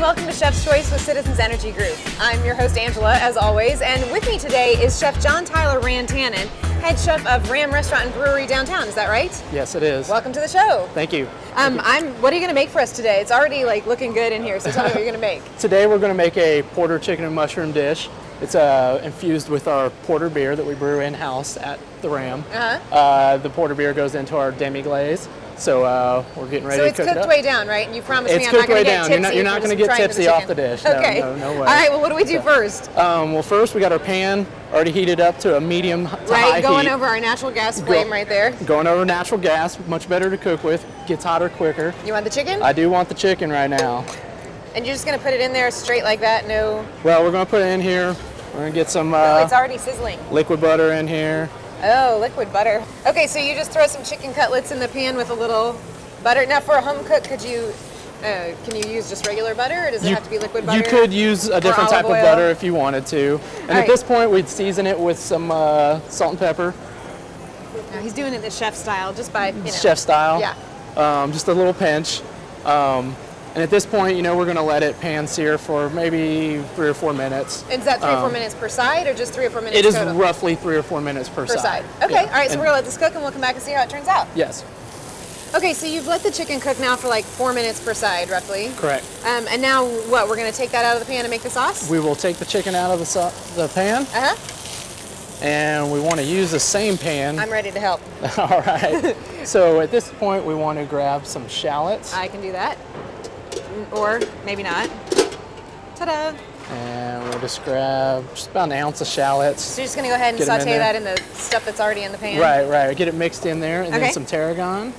welcome to Chef's Choice with Citizens Energy Group. I'm your host, Angela, as always, and with me today is Chef John Tyler Rantanen, head chef of Ram Restaurant and Brewery downtown. Is that right? Yes, it is. Welcome to the show. Thank you. What are you going to make for us today? It's already looking good in here, so tell me what you're going to make. Today we're going to make a porter chicken and mushroom dish. It's infused with our porter beer that we brew in-house at the Ram. The porter beer goes into our demi-glaze. So we're getting ready to cook it up. So it's cooked way down, right? And you promised me I'm not going to get tipsy. You're not going to get tipsy off the dish. Okay. No way. All right, well, what do we do first? Well, first we got our pan already heated up to a medium to high heat. Going over our natural gas flame right there. Going over natural gas, much better to cook with. Gets hotter quicker. You want the chicken? I do want the chicken right now. And you're just going to put it in there straight like that? No? Well, we're going to put it in here. We're going to get some it's already sizzling. Liquid butter in here. Oh, liquid butter. Okay, so you just throw some chicken cutlets in the pan with a little butter. Now, for a home cook, can you use just regular butter, or does it have to be liquid butter? You could use a different type of butter if you wanted to. And at this point, we'd season it with some salt and pepper. Now, he's doing it the chef style, just by, Chef style. Yeah. Just a little pinch. And at this point, we're going to let it pan sear for maybe 3 or 4 minutes. Is that 3 or 4 minutes per side, or just 3 or 4 minutes total? It is total? roughly 3 or 4 minutes per side. Okay, all right, so we're going to let this cook, and we'll come back and see how it turns out. Yes. Okay, so you've let the chicken cook now for 4 minutes per side, roughly. Correct. And now what? We're going to take that out of the pan and make the sauce? We will take the chicken out of the pan. And we want to use the same pan. I'm ready to help. All right. So at this point, we want to grab some shallots. I can do that. Or maybe not. Ta-da! And we'll just grab just about an ounce of shallots. So you're just going to go ahead and saute that in the stuff that's already in the pan? Right. Get it mixed in there. And then some tarragon.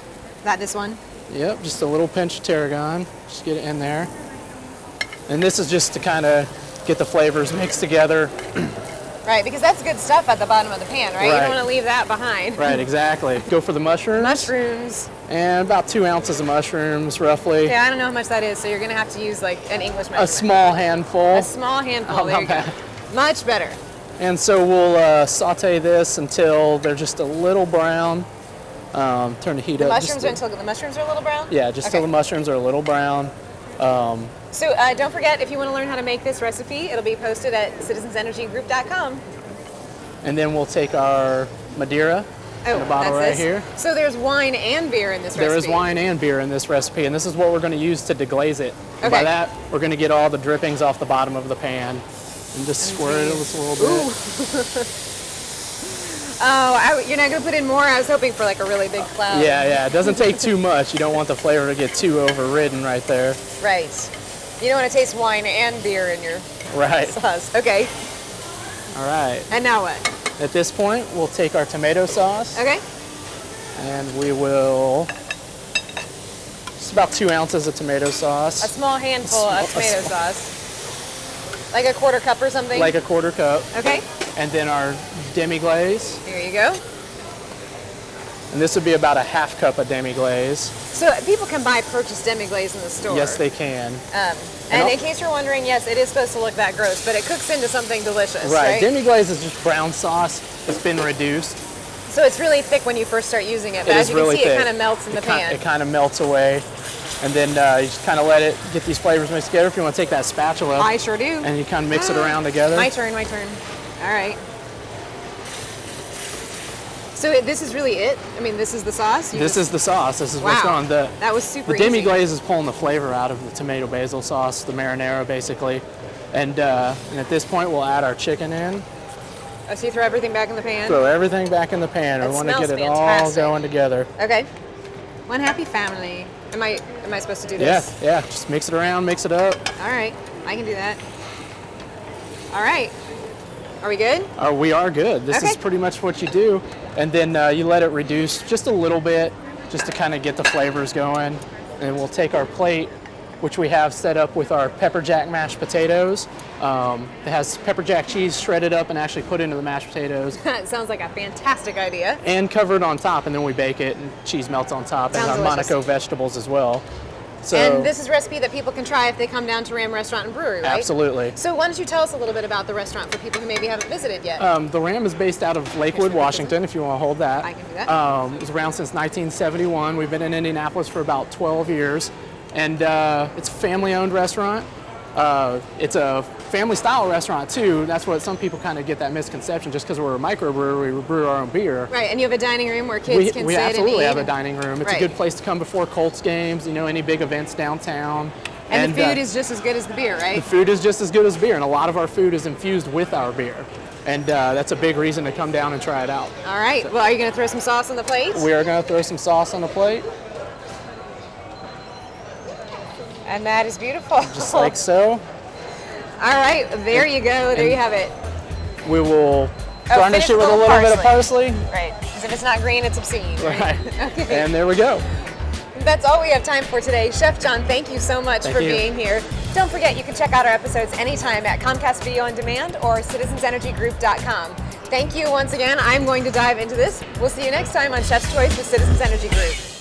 This one? Yep, just a little pinch of tarragon. Just get it in there. And this is just to kind of get the flavors mixed together. Right, because that's good stuff at the bottom of the pan, right? You don't want to leave that behind. Right, exactly. Go for the mushrooms. Mushrooms. And about 2 ounces of mushrooms, roughly. Yeah, I don't know how much that is, so you're going to have to use an English measurement. A small handful. A small handful, there you go. Much better. And so we'll saute this until they're just a little brown. Turn the heat up. Until the mushrooms are a little brown? Yeah, just till the mushrooms are a little brown. So don't forget, if you want to learn how to make this recipe, it'll be posted at citizensenergygroup.com. And then we'll take our Madeira in a bottle right here. So there's wine and beer in this recipe? There is wine and beer in this recipe, and this is what we're going to use to deglaze it. And by that, we're going to get all the drippings off the bottom of the pan and just squirt it just a little bit. Oh, you're not going to put in more? I was hoping for a really big cloud. Yeah. It doesn't take too much. You don't want the flavor to get too overridden right there. Right. You don't want to taste wine and beer in your sauce. Okay. All right. And now what? At this point, we'll take our tomato sauce. Okay. And we will, just about 2 ounces of tomato sauce. A small handful of tomato sauce. Like a quarter cup or something? Like a quarter cup. Okay. And then our demi-glaze. Here you go. And this would be about a half cup of demi-glaze. So people can buy purchased demi-glaze in the store? Yes, they can. And in case you're wondering, yes, it is supposed to look that gross, but it cooks into something delicious, right? Demi-glaze is just brown sauce that's been reduced. So it's really thick when you first start using it, but as you can see, it kind of melts in the pan. It kind of melts away. And then you just kind of let it get these flavors mixed together. If you want to take that spatula. I sure do. And you kind of mix it around together. My turn. All right. So this is really it? I mean, this is the sauce? This is the sauce. This is what's going on. That was super easy. The demi-glaze is pulling the flavor out of the tomato basil sauce, the marinara, basically. And at this point, we'll add our chicken in. Oh, so you throw everything back in the pan? Throw everything back in the pan. We want to get it all going together. Okay. One happy family. Am I supposed to do this? Yeah. Just mix it around, mix it up. All right. I can do that. All right. Are we good? We are good. This is pretty much what you do. And then you let it reduce just a little bit, just to kind of get the flavors going. And we'll take our plate, which we have set up with our pepper jack mashed potatoes. It has pepper jack cheese shredded up and actually put into the mashed potatoes. That sounds like a fantastic idea. And cover it on top, and then we bake it, and cheese melts on top. Sounds and our delicious. Monaco vegetables as well. So, and this is a recipe that people can try if they come down to Ram Restaurant and Brewery, right? Absolutely. So why don't you tell us a little bit about the restaurant for people who maybe haven't visited yet? The Ram is based out of Lakewood, Washington, if you want to hold that. I can do that. It was around since 1971. We've been in Indianapolis for about 12 years. And it's a family-owned restaurant. It's a family style restaurant too. That's what some people kind of get that misconception. Just because we're a microbrewery, we brew our own beer. Right, and you have a dining room where kids can we sit and eat. We absolutely have a dining room. It's right. a good place to come before Colts games. Any big events downtown. And the food is just as good as the beer, right? The food is just as good as beer, and a lot of our food is infused with our beer. And that's a big reason to come down and try it out. All right. Well, are you going to throw some sauce on the plate? We are going to throw some sauce on the plate. And that is beautiful. Just like so. All right. There you go. There you have it. We will garnish it with a little bit of parsley. Right. Because if it's not green, it's obscene. Right. Okay. And there we go. That's all we have time for today. Chef John, thank you so much for being here. Don't forget, you can check out our episodes anytime at Comcast Video on Demand or citizensenergygroup.com. Thank you once again. I'm going to dive into this. We'll see you next time on Chef's Choice with Citizens Energy Group.